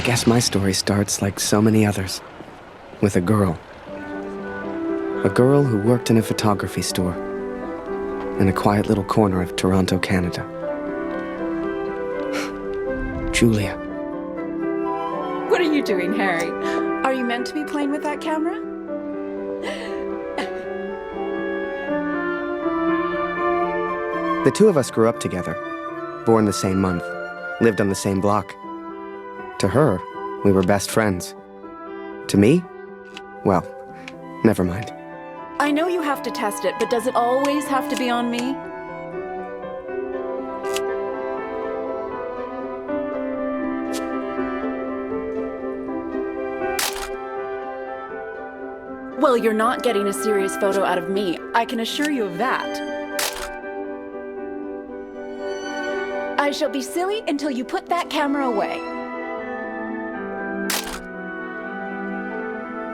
guess my story starts like so many others, with a girl. A girl who worked in a photography store in a quiet little corner of Toronto, Canada. Julia. What are you doing, Harry? Are you meant to be playing with that camera? The two of us grew up together, born the same month, lived on the same block. To her, we were best friends. To me, well, never mind. I know you have to test it, but does it always have to be on me? Well, you're not getting a serious photo out of me. I can assure you of that. I shall be silly until you put that camera away.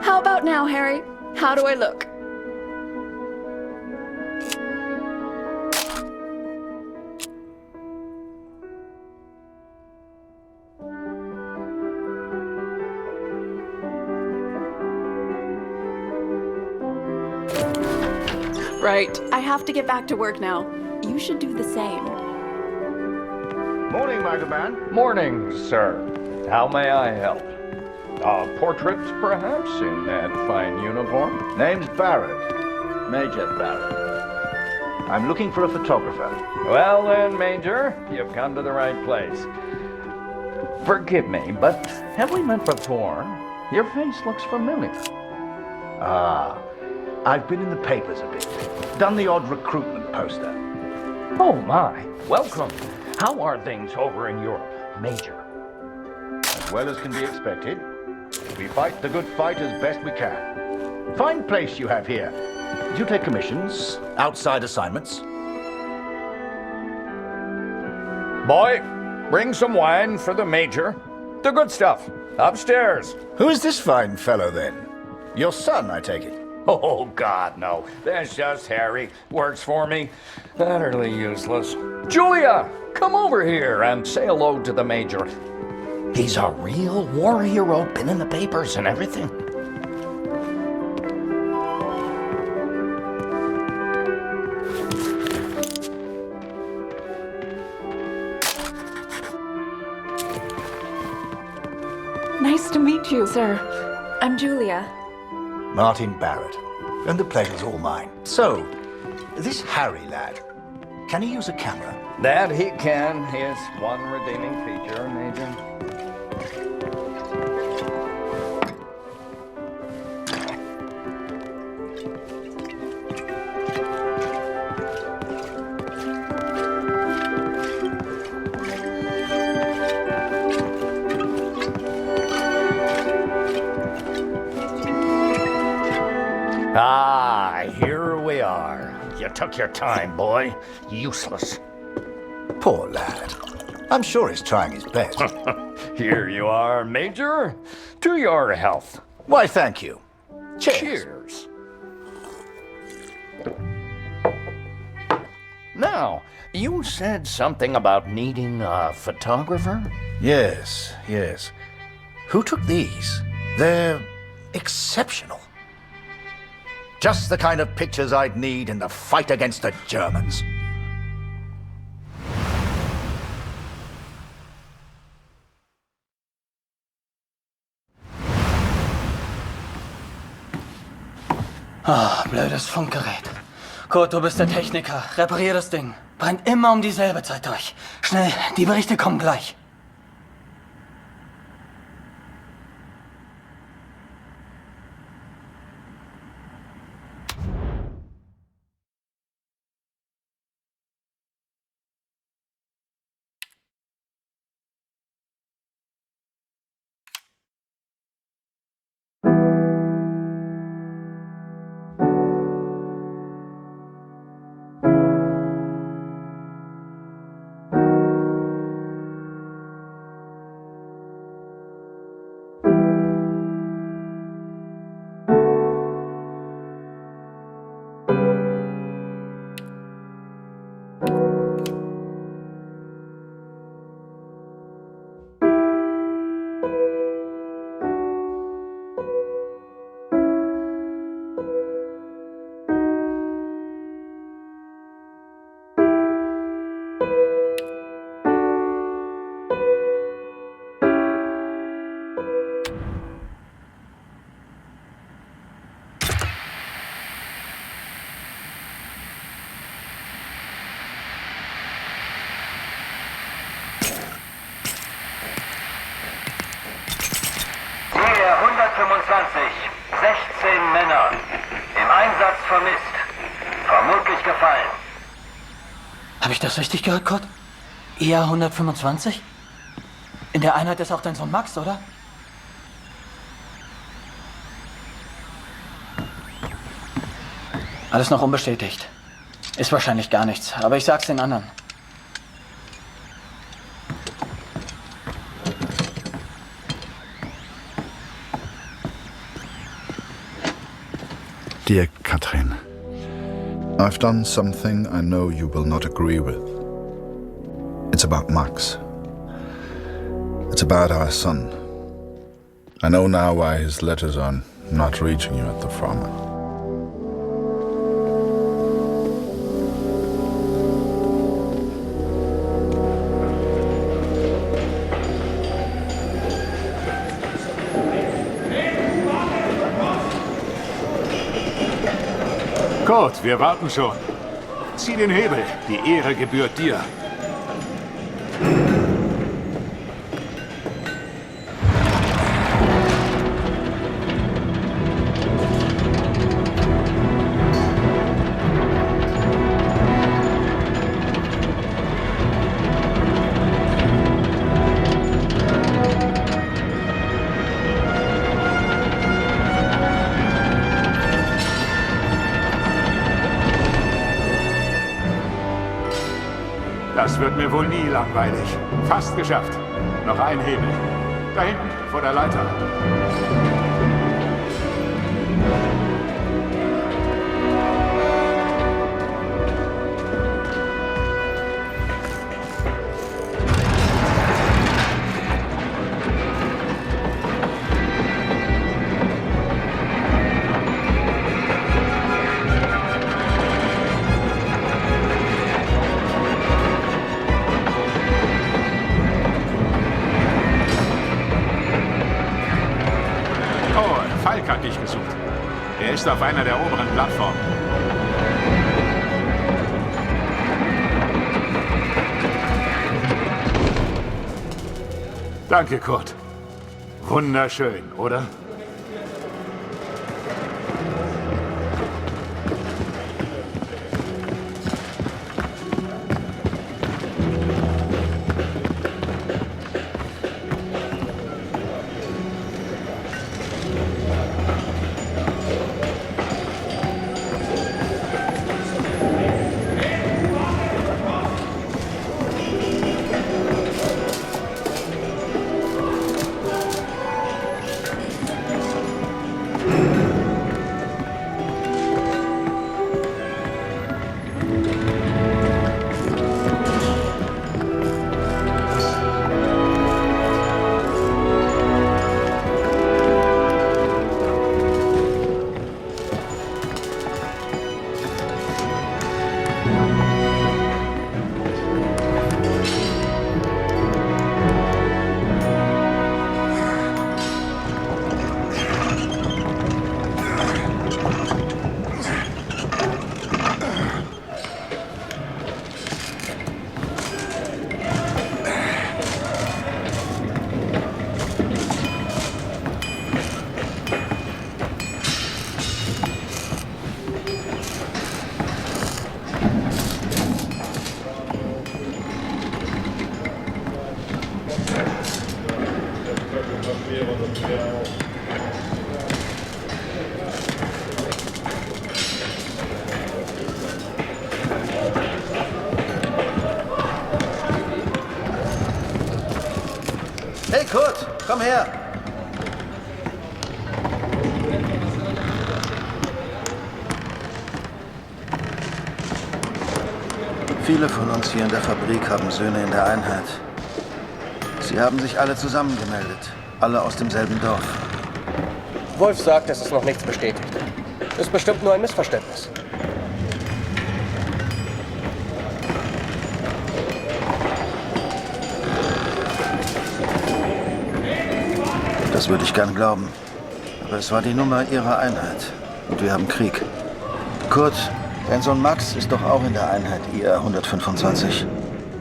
How about now, Harry? How do I look? Right. I have to get back to work now. You should do the same. Morning, Mighty Man. Morning, sir. How may I help? A portrait, perhaps, in that fine uniform? Name's Barrett. Major Barrett. I'm looking for a photographer. Well then, Major, you've come to the right place. Forgive me, but have we met before? Your face looks familiar. Ah, I've been in the papers a bit. Done the odd recruitment poster. Oh my, welcome. How are things over in Europe, Major? As well as can be expected. We fight the good fight as best we can. Fine place you have here. Do you take commissions? Outside assignments? Boy, bring some wine for the Major. The good stuff. Upstairs. Who is this fine fellow then? Your son, I take it. Oh, God, no. That's just Harry. Works for me. Utterly useless. Julia, come over here and say hello to the Major. He's a real war hero, been in the papers and everything. Nice to meet you, sir. I'm Julia. Martin Barrett. And the pleasure's all mine. So, this Harry lad, can he use a camera? That he can. His one redeeming feature, Major. Ah, here we are. You took your time, boy. Useless. Poor lad. I'm sure he's trying his best. Here you are, Major. To your health. Why, thank you. Cheers. Cheers. Now, you said something about needing a photographer? Yes, yes. Who took these? They're exceptional. Just the kind of pictures I'd need in the fight against the Germans. Ah, blödes Funkgerät. Kurt, du bist der Techniker. Reparier das Ding. Brennt immer um dieselbe Zeit durch. Schnell, die Berichte kommen gleich. 125. 16 Männer. Im Einsatz vermisst. Vermutlich gefallen. Habe ich das richtig gehört, Kurt? ER 125? In der Einheit ist auch dein Sohn Max, oder? Alles noch unbestätigt. Ist wahrscheinlich gar nichts, aber ich sag's den anderen. Dear Katrin, I've done something I know you will not agree with. It's about Max. It's about our son. I know now why his letters are not reaching you at the farm. Kurt, wir warten schon. Zieh den Hebel. Die Ehre gebührt dir. Das wird mir wohl nie langweilig. Fast geschafft. Noch ein Hebel. Da hinten, vor der Leiter. Falk hat dich gesucht. Er ist auf einer der oberen Plattformen. Danke, Kurt. Wunderschön, oder? Hey Kurt, komm her! Viele von uns hier in der Fabrik haben Söhne in der Einheit. Sie haben sich alle zusammengemeldet. Alle aus demselben Dorf. Wolf sagt, es ist noch nichts bestätigt. Ist bestimmt nur ein Missverständnis. Das würde ich gern glauben. Aber es war die Nummer ihrer Einheit. Und wir haben Krieg. Kurt, dein Sohn Max ist doch auch in der Einheit IR 125.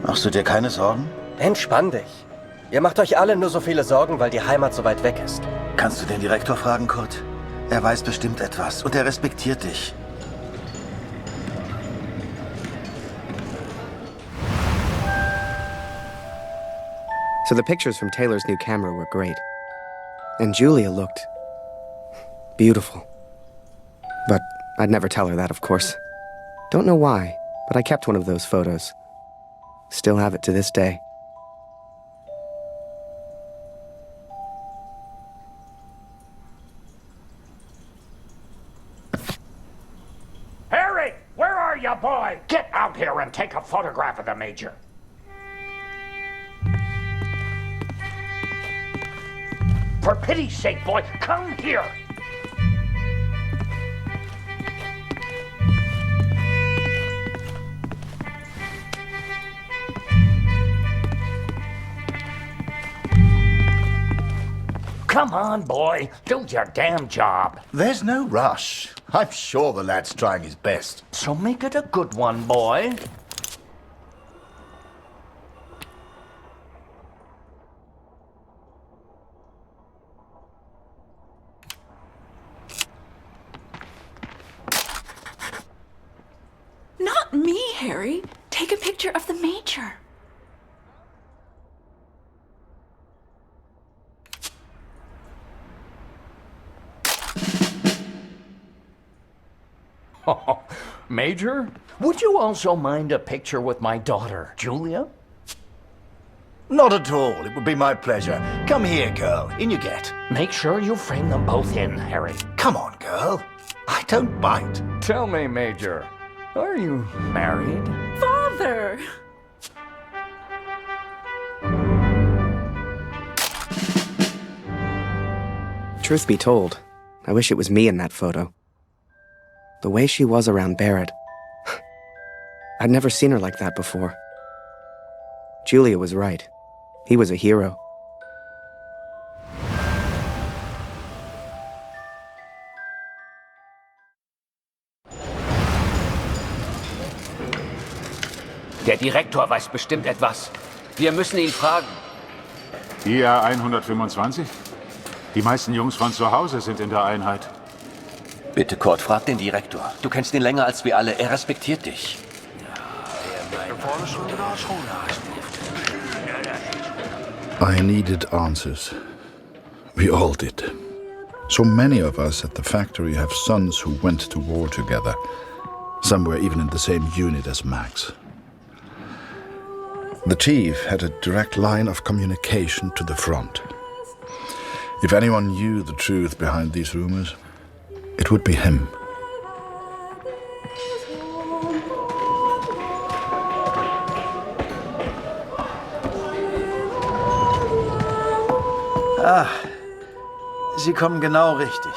Machst du dir keine Sorgen? Entspann dich. Ihr macht euch alle nur so viele Sorgen, weil die Heimat so weit weg ist. Kannst du den Direktor fragen, Kurt? Er weiß bestimmt etwas und er respektiert dich. So the pictures from Taylor's new camera were great. And Julia looked beautiful. But I'd never tell her that, of course. Don't know why, but I kept one of those photos. Still have it to this day. Harry, where are you, boy? Get out here and take a photograph of the Major. For pity's sake, boy, come here. Come on, boy. Do your damn job. There's no rush. I'm sure the lad's trying his best. So make it a good one, boy. Not me, Harry. Take a picture of the Major. Major, would you also mind a picture with my daughter, Julia? Not at all. It would be my pleasure. Come here, girl. In you get. Make sure you frame them both in, Harry. Come on, girl. I don't bite. Tell me, Major, are you married? Father! Truth be told, I wish it was me in that photo. The way she was around Barrett. I'd never seen her like that before. Julia was right. He was a hero. Der Direktor weiß bestimmt etwas. Wir müssen ihn fragen. IA 125? Die meisten Jungs von zu Hause sind in der Einheit. Bitte, Kurt, frag den Direktor. Du kennst ihn länger als wir alle. Er respektiert dich. I needed answers. We all did. So many of us at the factory have sons who went to war together. Some were even in the same unit as Max. The chief had a direct line of communication to the front. If anyone knew the truth behind these rumors, it would be him. Ah, Sie kommen genau richtig.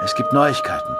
Es gibt Neuigkeiten.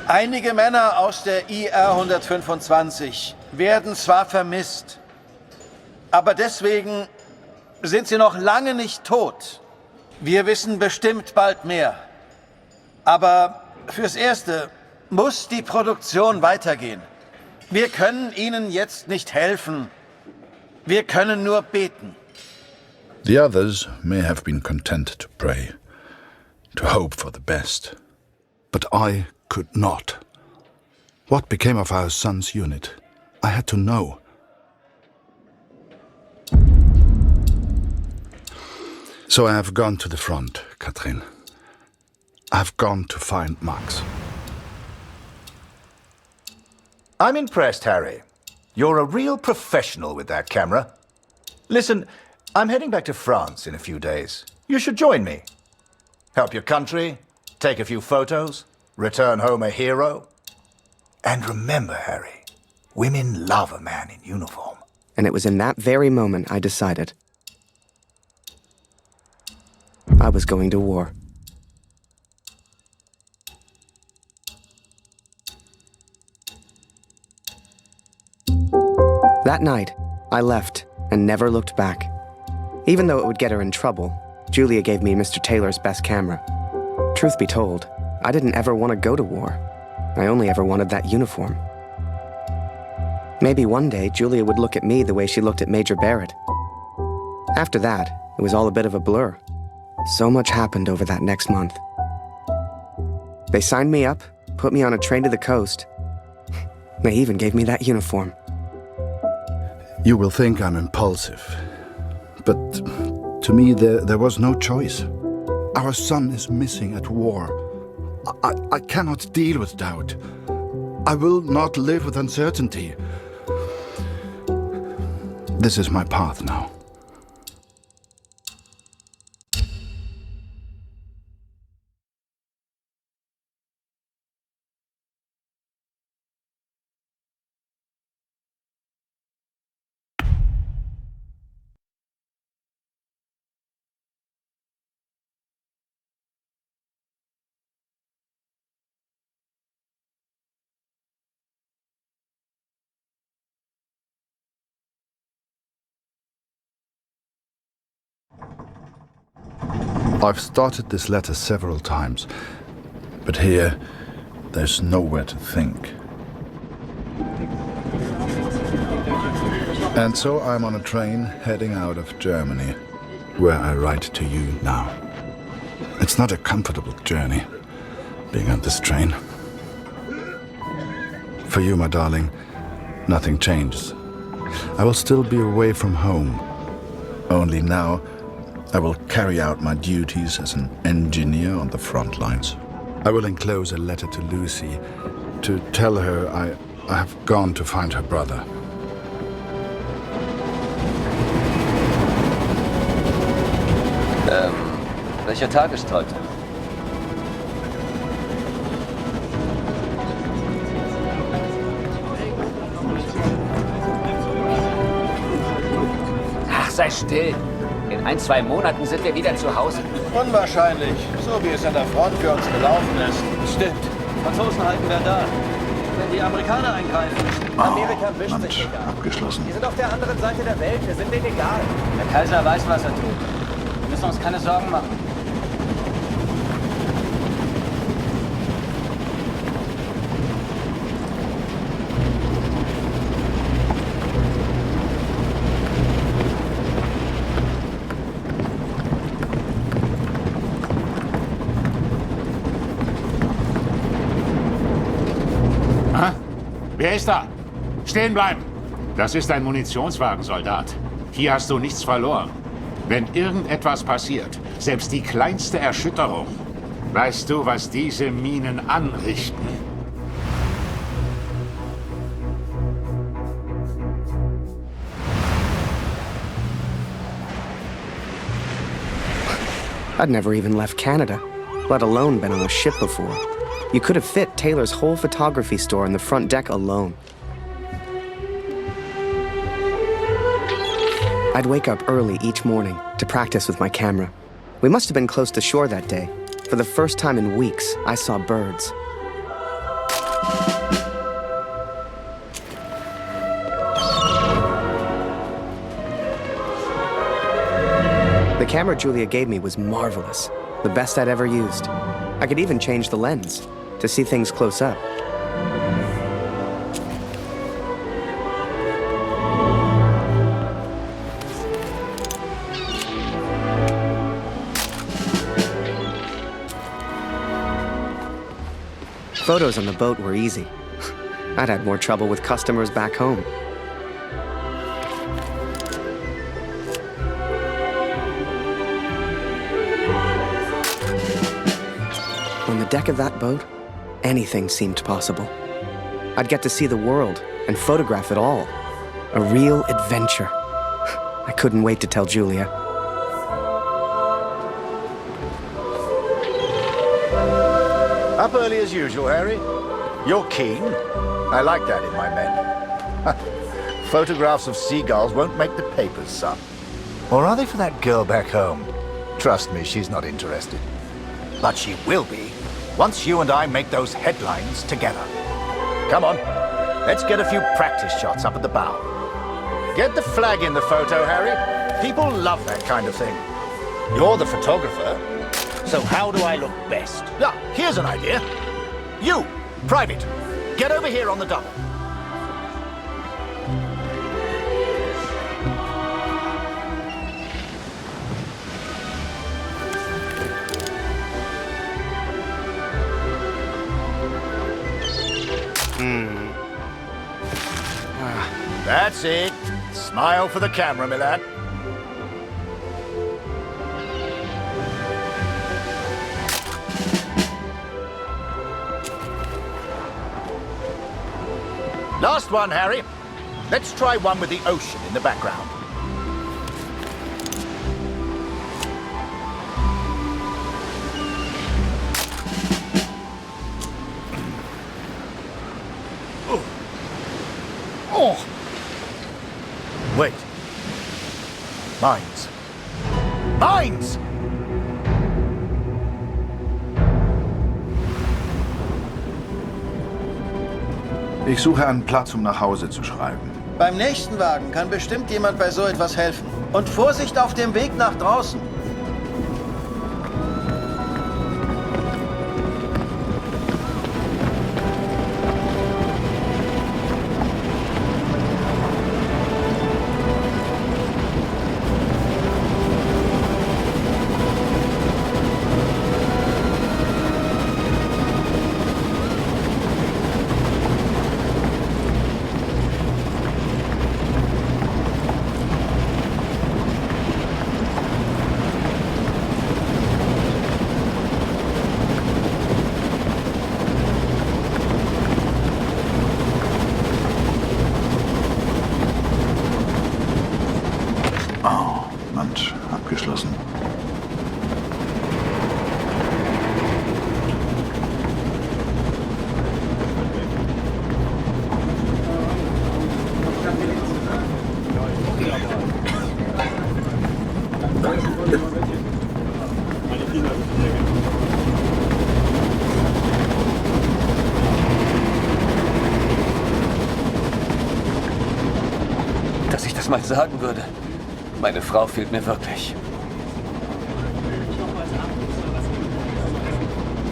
Einige Männer aus der IR 125 werden zwar vermisst, aber deswegen sind sie noch lange nicht tot. Wir wissen bestimmt bald mehr. Aber fürs Erste muss die Produktion weitergehen. Wir können ihnen jetzt nicht helfen. Wir können nur beten. The others may have been content to pray, to hope for the best. But I could not. What became of our son's unit? I had to know. So I have gone to the front, Katrin. I have gone to find Max. I'm impressed, Harry. You're a real professional with that camera. Listen, I'm heading back to France in a few days. You should join me. Help your country, take a few photos, return home a hero. And remember, Harry, women love a man in uniform. And it was in that very moment I decided I was going to war. That night, I left and never looked back. Even though it would get her in trouble, Julia gave me Mr. Taylor's best camera. Truth be told, I didn't ever want to go to war. I only ever wanted that uniform. Maybe one day Julia would look at me the way she looked at Major Barrett. After that, it was all a bit of a blur. So much happened over that next month. They signed me up, put me on a train to the coast. They even gave me that uniform. You will think I'm impulsive, but to me there was no choice. Our son is missing at war. I cannot deal with doubt. I will not live with uncertainty. This is my path now. I've started this letter several times, but here, there's nowhere to think. And so I'm on a train heading out of Germany, where I write to you now. It's not a comfortable journey, being on this train. For you, my darling, nothing changes. I will still be away from home. Only now, I will carry out my duties as an engineer on the front lines. I will enclose a letter to Lucy to tell her I have gone to find her brother. Welcher Tag ist heute? Ach, sei still. In 1-2 Monaten sind wir wieder zu Hause. Unwahrscheinlich, so wie es an der Front für uns gelaufen ist. Stimmt. Franzosen halten wir da. Wenn die Amerikaner eingreifen, Amerika wischt sich nicht ab. Abgeschlossen. Die sind auf der anderen Seite der Welt, wir sind denen egal. Der Kaiser weiß, was er tut. Wir müssen uns keine Sorgen machen. Wer ist da? Stehen bleiben! Das ist ein Munitionswagen, Soldat. Hier hast du nichts verloren. Wenn irgendetwas passiert, selbst die kleinste Erschütterung, weißt du, was diese Minen anrichten? I'd never even left Canada, let alone been on a ship before. You could have fit Taylor's whole photography store on the front deck alone. I'd wake up early each morning to practice with my camera. We must have been close to shore that day. For the first time in weeks, I saw birds. The camera Julia gave me was marvelous, the best I'd ever used. I could even change the lens to see things close up. Photos on the boat were easy. I'd had more trouble with customers back home. On the deck of that boat, anything seemed possible. I'd get to see the world and photograph it all. A real adventure. I couldn't wait to tell Julia. Up early as usual, Harry. You're keen. I like that in my men. Photographs of seagulls won't make the papers, son. Or are they for that girl back home? Trust me, she's not interested. But she will be, once you and I make those headlines together. Come on, let's get a few practice shots up at the bow. Get the flag in the photo, Harry. People love that kind of thing. You're the photographer, so how do I look best? Ah, here's an idea. You, Private, get over here on the double. That's it. Smile for the camera, my lad. Last one, Harry. Let's try one with the ocean in the background. Oh! Wait. Mines. Mines! Ich suche einen Platz, um nach Hause zu schreiben. Beim nächsten Wagen kann bestimmt jemand bei so etwas helfen. Und Vorsicht auf dem Weg nach draußen. Abgeschlossen. Dass ich das mal sagen würde. Meine Frau fehlt mir wirklich.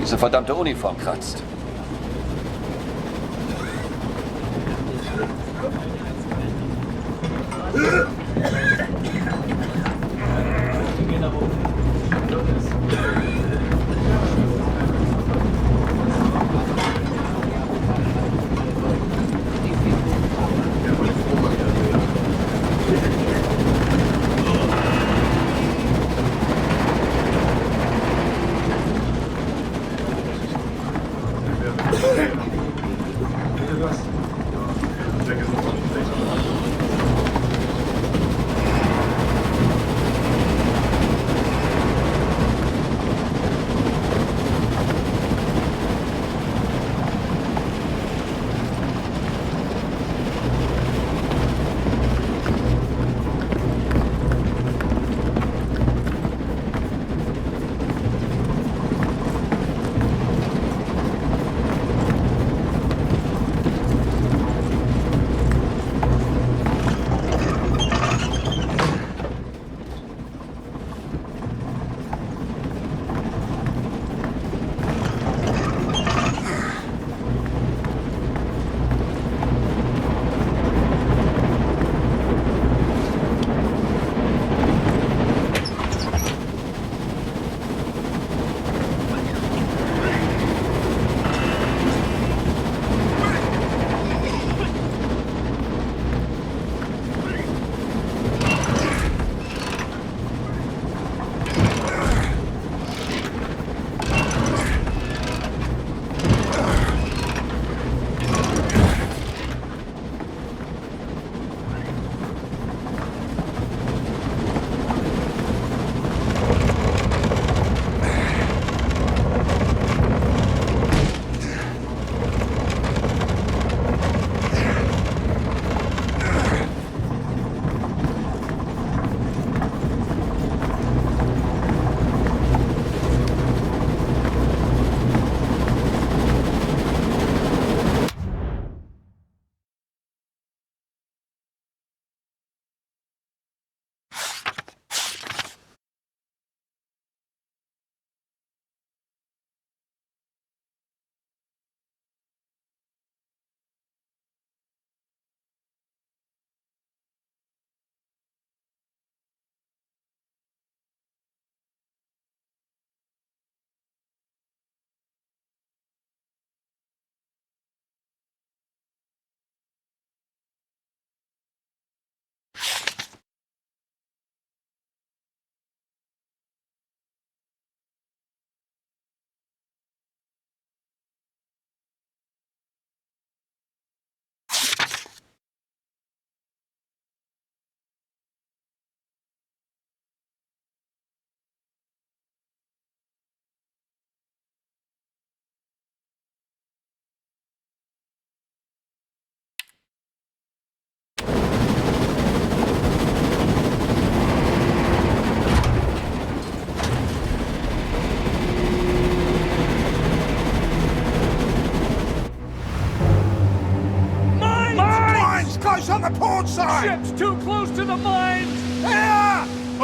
Diese verdammte Uniform kratzt.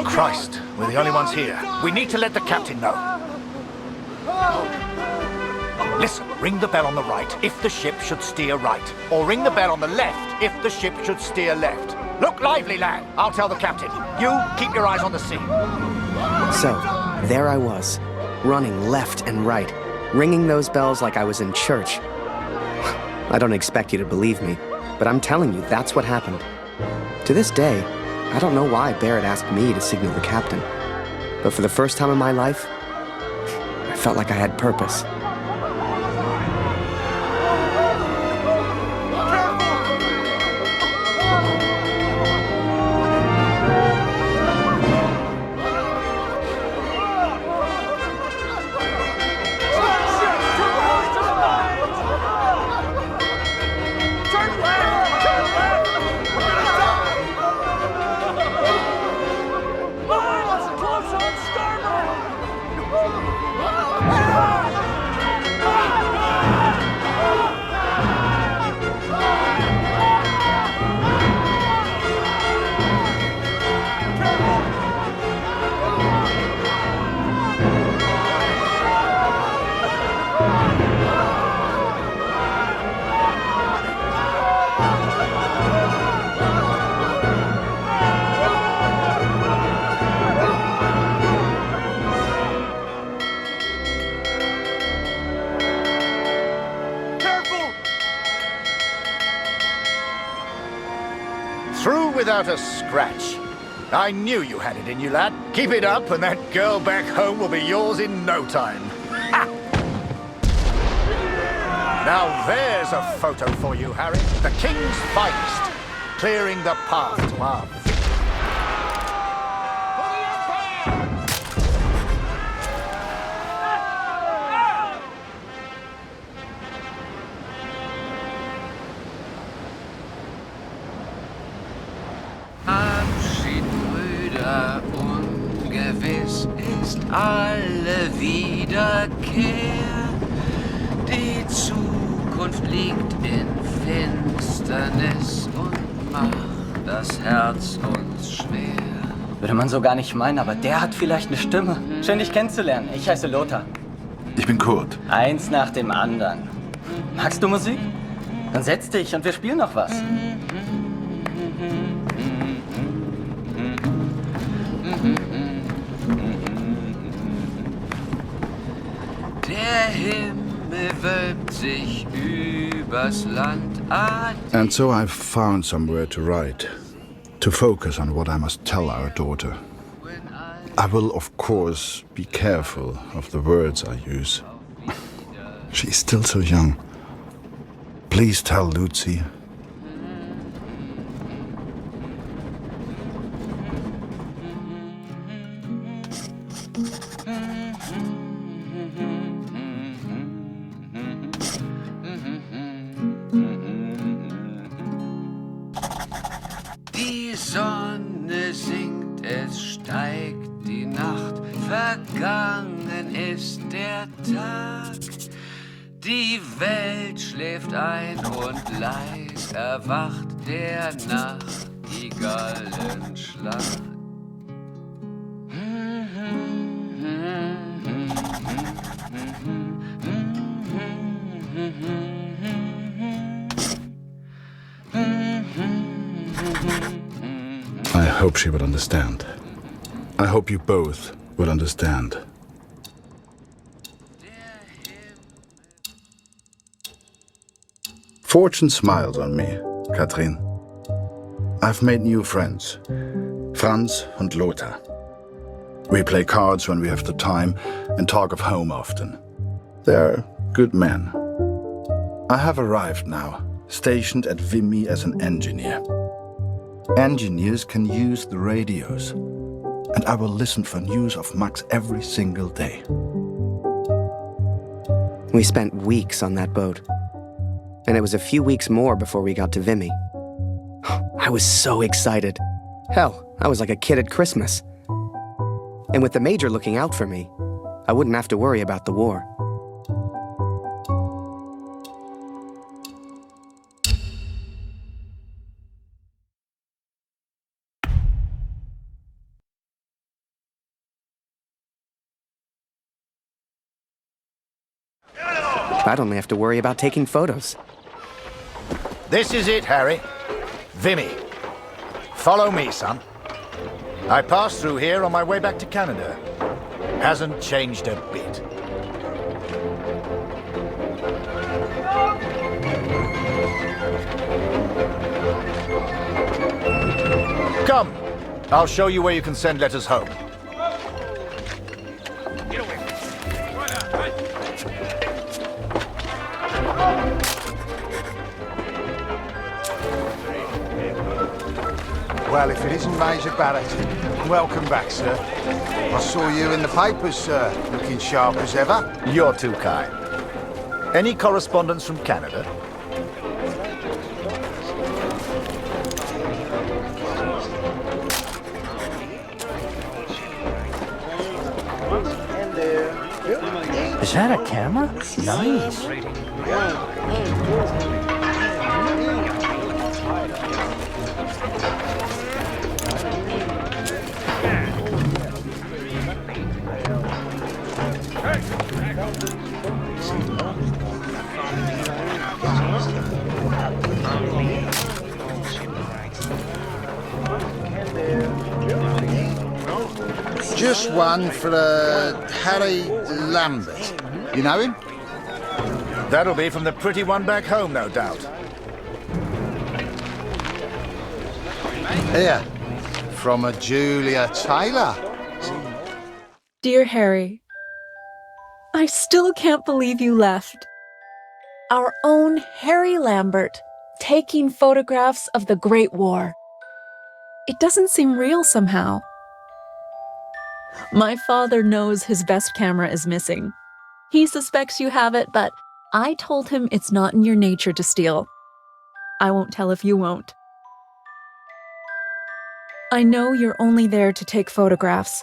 Christ, we're the only ones here. We need to let the captain know. Listen, ring the bell on the right if the ship should steer right. Or ring the bell on the left if the ship should steer left. Look lively, lad. I'll tell the captain. You, keep your eyes on the sea. So, there I was, running left and right, ringing those bells like I was in church. I don't expect you to believe me, but I'm telling you, that's what happened. To this day, I don't know why Barrett asked me to signal the captain. But for the first time in my life, I felt like I had purpose. Through without a scratch. I knew you had it in you, lad. Keep it up and that girl back home will be yours in no time. Ha! Now there's a photo for you, Harry. The King's finest. Clearing the path to our victory. Abschied, Brüder, ungewiss ist alle Wiederkehr. Die Zukunft liegt in Finsternis und macht das Herz uns schwer. Würde man so gar nicht meinen, aber der hat vielleicht eine Stimme. Schön, dich kennenzulernen. Ich heiße Lothar. Ich bin Kurt. Eins nach dem anderen. Magst du Musik? Dann setz dich und wir spielen noch was. Der Himmel wölbt sich übers Land. And so I've found somewhere to write, to focus on what I must tell our daughter. I will, of course, be careful of the words I use. She's still so young. Please tell Lucy. Die Sonne sinkt, es steigt die Nacht, vergangen ist der Tag. Die Welt schläft ein und leis erwacht der Nachtigallenschlag. I hope she will understand. I hope you both will understand. Fortune smiles on me, Katrin. I've made new friends, Franz and Lothar. We play cards when we have the time and talk of home often. They're good men. I have arrived now, stationed at Vimy as an engineer. Engineers can use the radios, and I will listen for news of Max every single day. We spent weeks on that boat. And it was a few weeks more before we got to Vimy. I was so excited. Hell, I was like a kid at Christmas. And with the Major looking out for me, I wouldn't have to worry about the war. I'd only have to worry about taking photos. This is it, Harry. Vimy. Follow me, son. I passed through here on my way back to Canada. Hasn't changed a bit. Come. I'll show you where you can send letters home. Well, if it isn't Major Barrett, welcome back, sir. I saw you in the papers, sir, looking sharp as ever. You're too kind. Any correspondence from Canada? Is that a camera? Nice. Just one for Harry Lambert. You know him? That'll be from the pretty one back home, no doubt. Here, from a Julia Taylor. Dear Harry, I still can't believe you left. Our own Harry Lambert, taking photographs of the Great War. It doesn't seem real somehow. My father knows his best camera is missing. He suspects you have it, but I told him it's not in your nature to steal. I won't tell if you won't. I know you're only there to take photographs,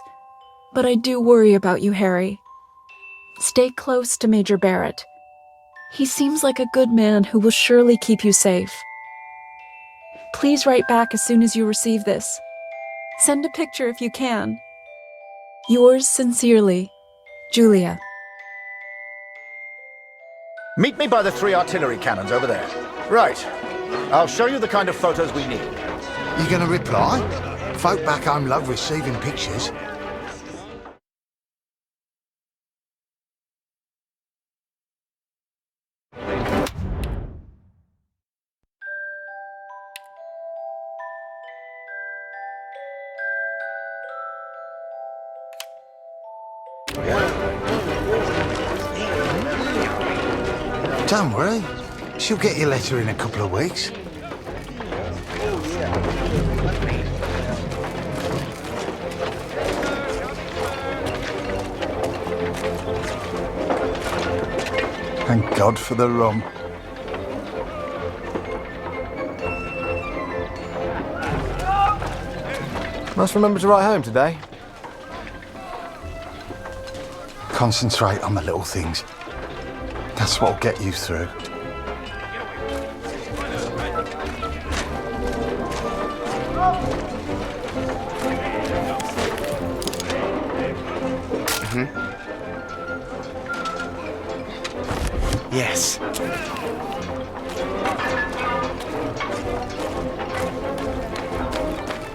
but I do worry about you, Harry. Stay close to Major Barrett. He seems like a good man who will surely keep you safe. Please write back as soon as you receive this. Send a picture if you can. Yours sincerely, Julia. Meet me by the 3 artillery cannons over there. Right. I'll show you the kind of photos we need. You gonna reply? Folk back home love receiving pictures. Don't worry. She'll get your letter in a couple of weeks. Thank God for the rum. Must remember to write home today. Concentrate on the little things. That's what'll get you through. Yes.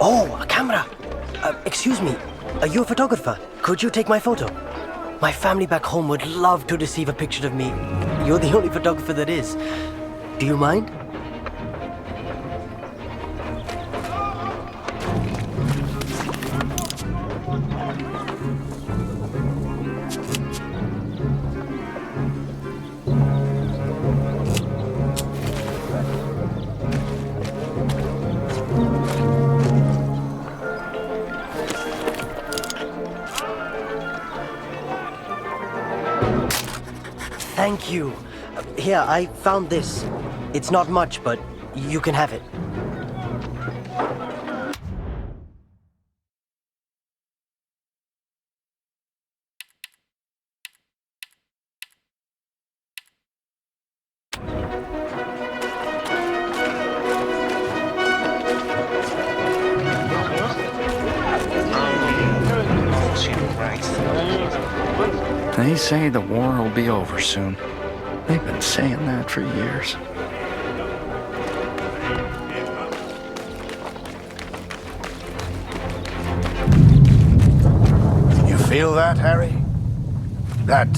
Oh, a camera! Excuse me, are you a photographer? Could you take my photo? My family back home would love to receive a picture of me. You're the only photographer that is. Do you mind? Thank you. Here, I found this. It's not much, but you can have it. They say the war will be over soon. They've been saying that for years. You feel that, Harry? That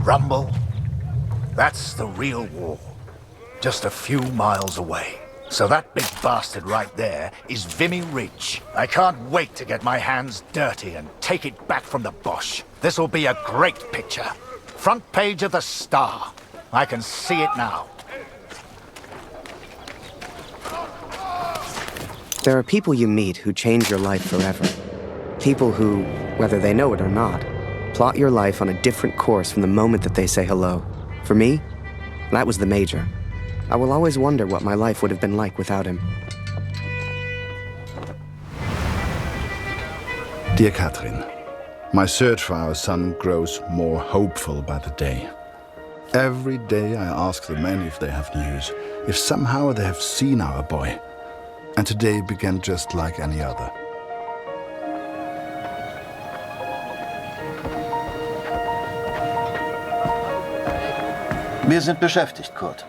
rumble? That's the real war. Just a few miles away. So that big bastard right there is Vimy Ridge. I can't wait to get my hands dirty and take it back from the Bosch. This'll be a great picture. Front page of the Star. I can see it now. There are people you meet who change your life forever. People who, whether they know it or not, plot your life on a different course from the moment that they say hello. For me, that was the Major. I will always wonder what my life would have been like without him. Dear Catherine, my search for our son grows more hopeful by the day. Every day I ask the men if they have news, if somehow they have seen our boy. And today began just like any other. Wir sind beschäftigt, Kurt.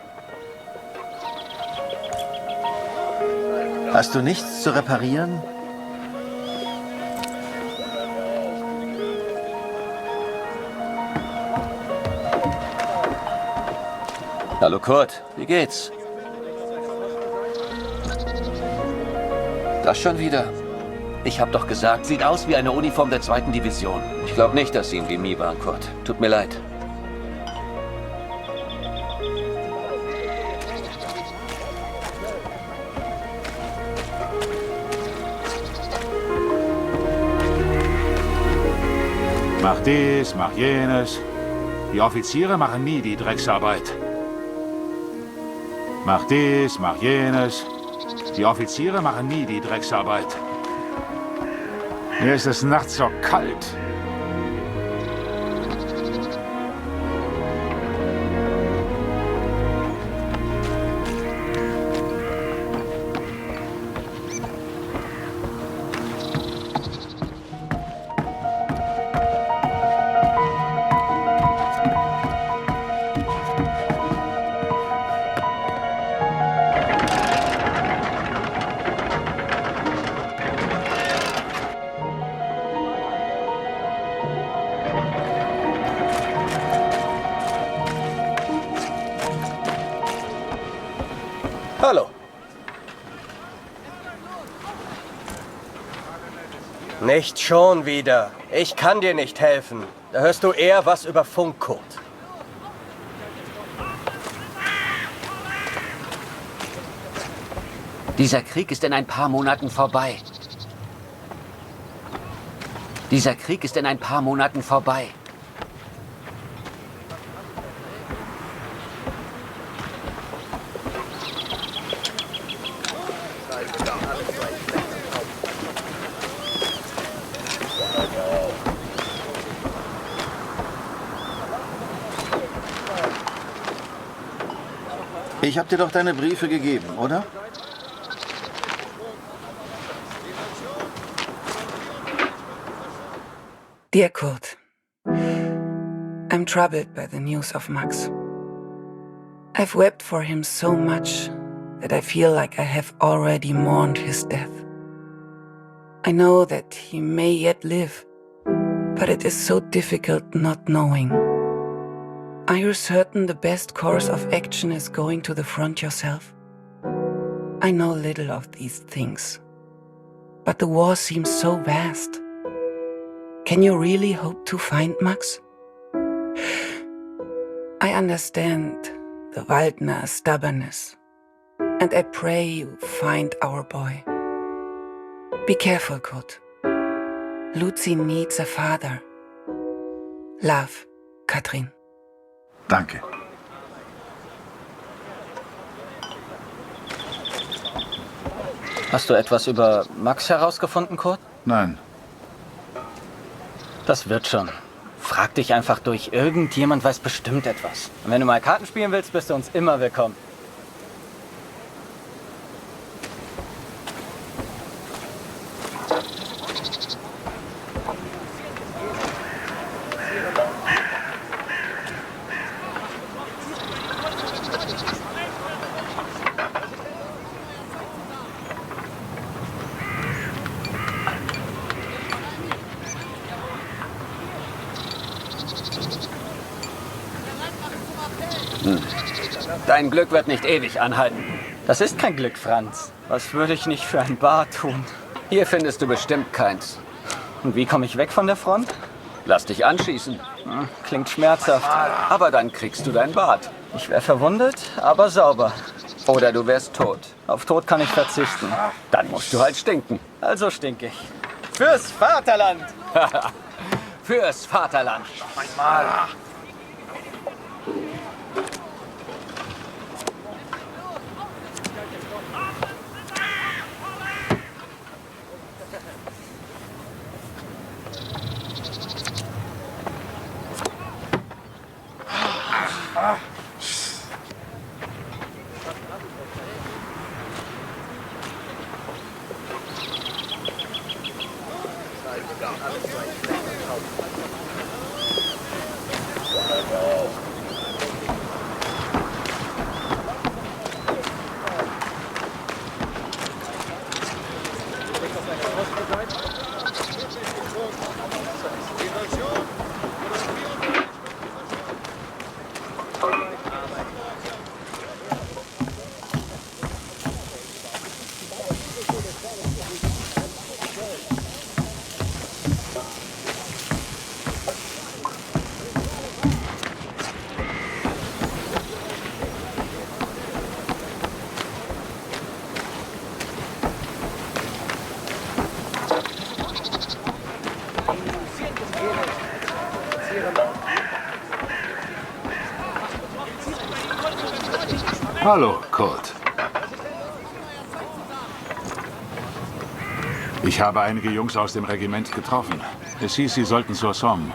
Hast du nichts zu reparieren? Hallo Kurt, wie geht's? Das schon wieder? Ich hab doch gesagt, sieht aus wie eine Uniform der 2. Division. Ich glaube nicht, dass Sie in Vimy waren, Kurt. Tut mir leid. Mach dies, mach jenes. Die Offiziere machen nie die Drecksarbeit. Mach dies, mach jenes. Die Offiziere machen nie die Drecksarbeit. Mir ist es nachts so kalt. Hallo. Nicht schon wieder. Ich kann dir nicht helfen. Da hörst du eher was über Funkcode. Dieser Krieg ist in ein paar Monaten vorbei. Dieser Krieg ist in ein paar Monaten vorbei. Ich habe dir doch deine Briefe gegeben, oder? Dear Kurt, I'm troubled by the news of Max. I've wept for him so much that I feel like I have already mourned his death. I know that he may yet live, but it is so difficult not knowing. Are you certain the best course of action is going to the front yourself? I know little of these things, but the war seems so vast. Can you really hope to find Max? I understand the Waldner stubbornness, and I pray you find our boy. Be careful, Kurt. Lucy needs a father. Love, Katrin. Danke. Hast du etwas über Max herausgefunden, Kurt? Nein. Das wird schon. Frag dich einfach durch. Irgendjemand weiß bestimmt etwas. Und wenn du mal Karten spielen willst, bist du uns immer willkommen. Dein Glück wird nicht ewig anhalten. Das ist kein Glück, Franz. Was würde ich nicht für ein Bar tun? Hier findest du bestimmt keins. Und wie komme ich weg von der Front? Lass dich anschießen. Klingt schmerzhaft. Aber dann kriegst du dein Bad. Ich wäre verwundet, aber sauber. Oder du wärst tot. Auf Tod kann ich verzichten. Dann musst du halt stinken. Also stink ich. Fürs Vaterland! Fürs Vaterland. Einmal. Hallo, Kurt. Ich habe einige Jungs aus dem Regiment getroffen. Es hieß, sie sollten zur Somme.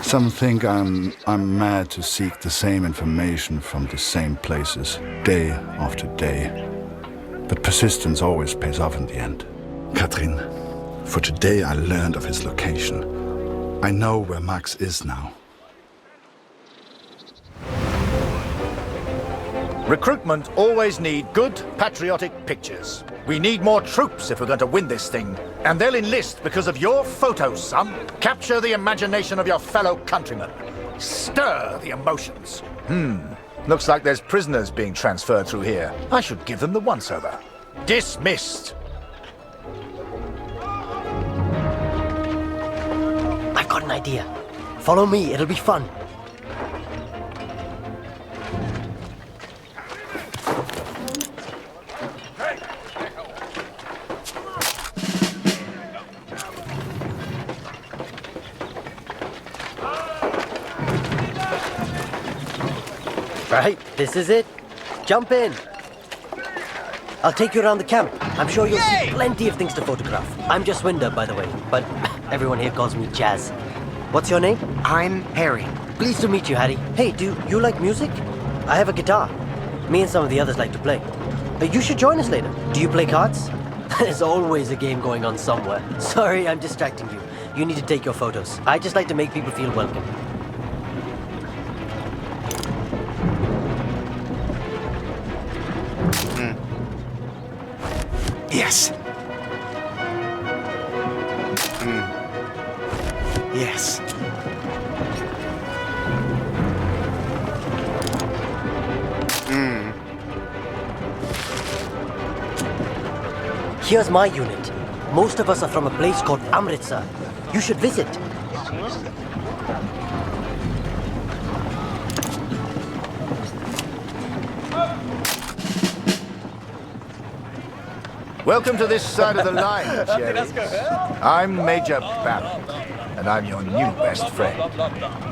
Some think I'm mad to seek the same information from the same places, day after day. But persistence always pays off in the end. Katrin, for today I learned of his location. I know where Max is now. Recruitment always need good, patriotic pictures. We need more troops if we're going to win this thing. And they'll enlist because of your photos, son. Capture the imagination of your fellow countrymen. Stir the emotions. Looks like there's prisoners being transferred through here. I should give them the once-over. Dismissed. I've got an idea. Follow me, it'll be fun. Right, this is it. Jump in. I'll take you around the camp. I'm sure you'll see plenty of things to photograph. I'm just Winder, by the way, but everyone here calls me Jazz. What's your name? I'm Harry. Pleased to meet you, Harry. Hey, do you like music? I have a guitar. Me and some of the others like to play. You should join us later. Do you play cards? There's always a game going on somewhere. Sorry, I'm distracting you. You need to take your photos. I just like to make people feel welcome. Yes. Yes. Here's my unit. Most of us are from a place called Amritsar. You should visit. Welcome to this side of the line, Jerry. I'm Major Barrett, and I'm your new best friend.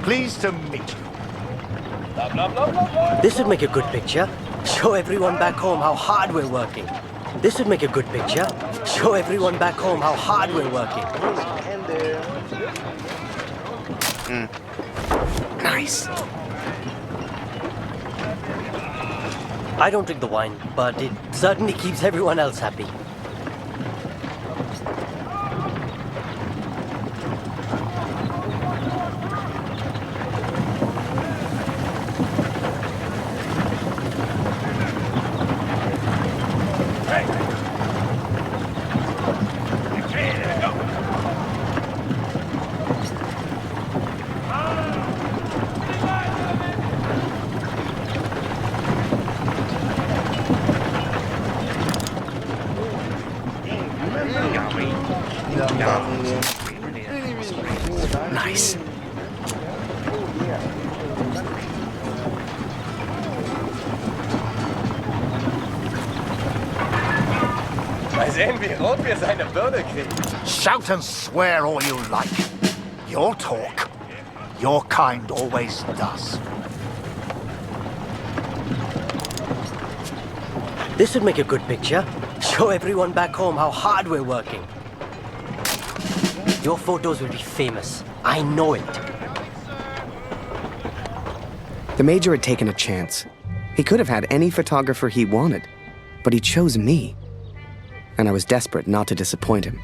Pleased to meet you. This would make a good picture. Show everyone back home how hard we're working. This would make a good picture. Show everyone back home how hard we're working. Nice. I don't drink the wine, but it certainly keeps everyone else happy. Nice. Mal sehen, wie rot wir seine Birne kriegen. Shout and swear all you like. Your talk. Your kind always does. This would make a good picture. Show everyone back home how hard we're working. Your photos will be famous. I know it. The Major had taken a chance. He could have had any photographer he wanted, but he chose me. And I was desperate not to disappoint him.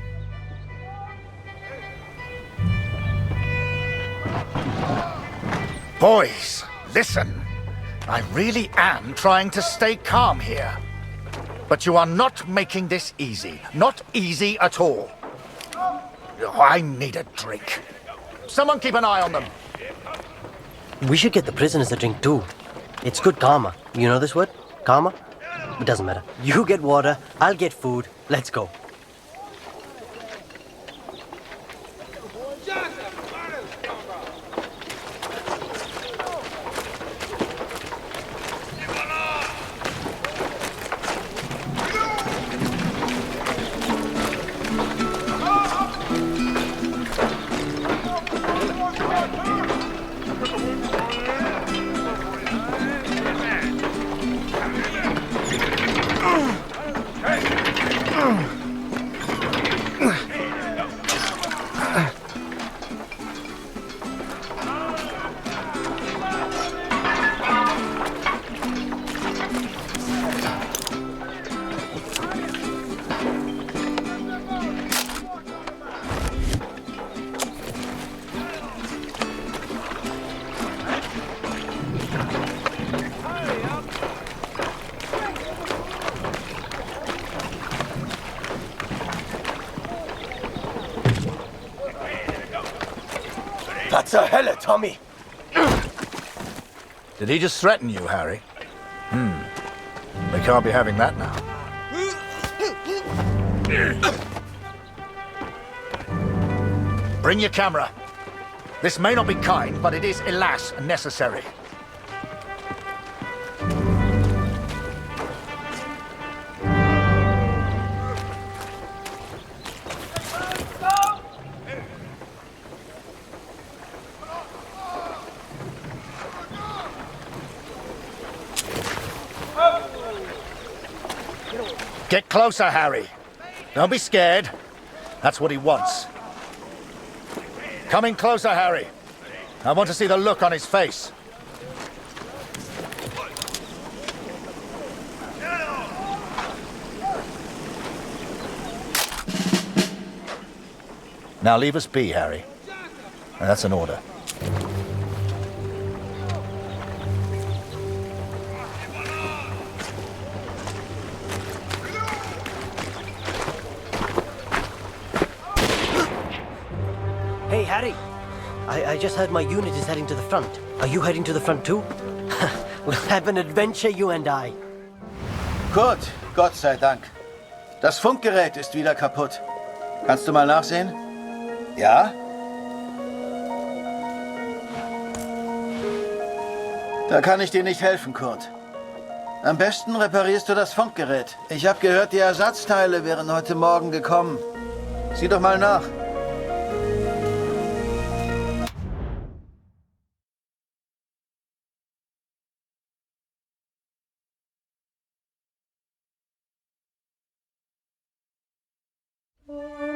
Boys, listen. I really am trying to stay calm here. But you are not making this easy. Not easy at all. I need a drink. Someone keep an eye on them. We should get the prisoners a drink too. It's good karma. You know this word? Karma? It doesn't matter. You get water, I'll get food. Let's go. Was zur Hölle, Tommy? Did he just threaten you, Harry? We can't be having that now. Bring your camera. This may not be kind, but it is, alas, necessary. Get closer, Harry. Don't be scared. That's what he wants. Come in closer, Harry. I want to see the look on his face. Now leave us be, Harry. That's an order. Hey, Harry. I just heard my unit is heading to the front. Are you heading to the front too? We'll have an adventure, you and I. Kurt, Gott sei Dank. Das Funkgerät ist wieder kaputt. Kannst du mal nachsehen? Ja? Da kann ich dir nicht helfen, Kurt. Am besten reparierst du das Funkgerät. Ich habe gehört, die Ersatzteile wären heute Morgen gekommen. Sieh doch mal nach. Thank you.